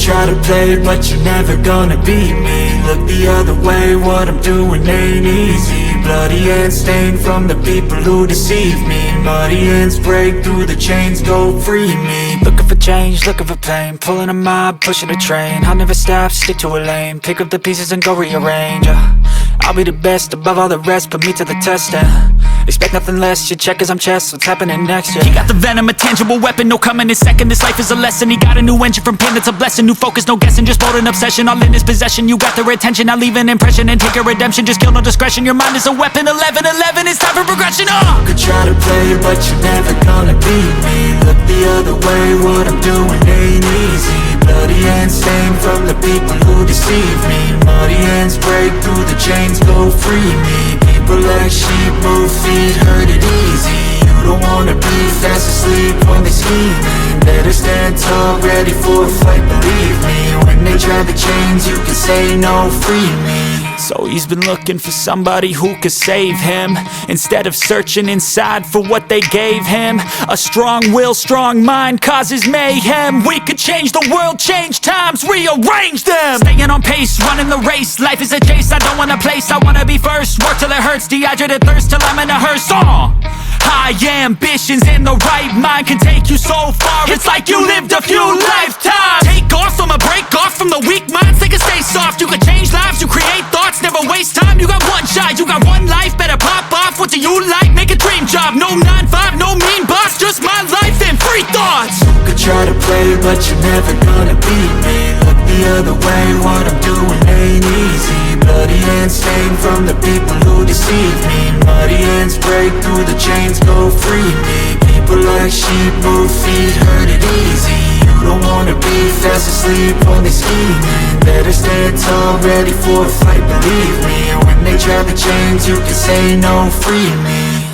try to play, but you're never gonna beat me. Look the other way, what I'm doing ain't easy. Bloody hands stained from the people who deceive me. Muddy hands break through the chains, go free me. Looking for change, looking for pain, pulling a mob, pushing a train. I'll never stop, stick to a lane, pick up the pieces and go rearrange. I'll be the best above all the rest, put me to the test and expect nothing less. You check as I'm chess, what's happening next, yeah. He got the venom, a tangible weapon, no coming in second. This life is a lesson, he got a new engine from pain, that's a blessing. New focus, no guessing, just bold and obsession, all in his possession. You got their attention, I'll leave an impression and take a redemption. Just kill, no discretion, your mind is a weapon. 11-11, it's time for progression, You could try to play, but you're never gonna beat me. Look the other way, what I'm doing ain't easy. Bloody hands stained from the people who deceive me. Muddy hands break through the chains, go free me. People like sheep move feet, hurt it easy. You don't wanna be fast asleep when they scheming. Better stand tall, ready for a fight, believe me. When they try the chains, you can say no, free me. So he's been looking for somebody who could save him, instead of searching inside for what they gave him. A strong will, strong mind causes mayhem. We could change the world, change times, rearrange them. Staying on pace, running the race. Life is a chase, I don't want a place, I wanna be first. Work till it hurts, dehydrated thirst till I'm in a hearse. High ambitions in the right mind can take you so far. It's like you lived a few lifetimes. Take off, I'ma break off from the weak minds. They can stay soft, you can change lives, you create thoughts, never waste time. You got one shot, you got one life, better pop off. What do you like? Make a dream job. No 9-5, no mean boss, just my life and free thoughts. You could try to play, but you're never gonna beat me. Look the other way, what I'm doing ain't easy. Bloody hands stained from the people who deceive me. Muddy hands break through the chains, go free me. People like sheep move feet, hurt it easy. You don't wanna be fast asleep when they scheming. Better stand tall, ready for a fight, believe me. When they try the chains, you can say no, free me.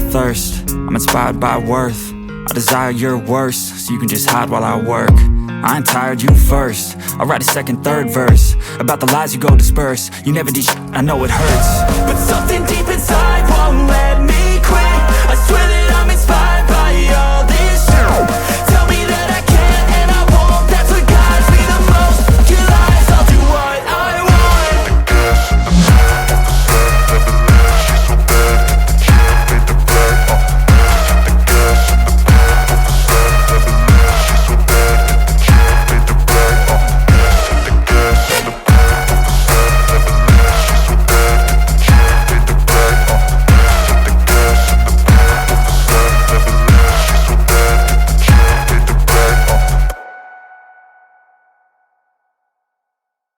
thirst, I'm inspired by worth. I desire your worst, so you can just hide while I work. I ain't tired, you first. I'll write a second, third verse about the lies you go disperse. You never did shit, I know it hurts, but something deep inside won't let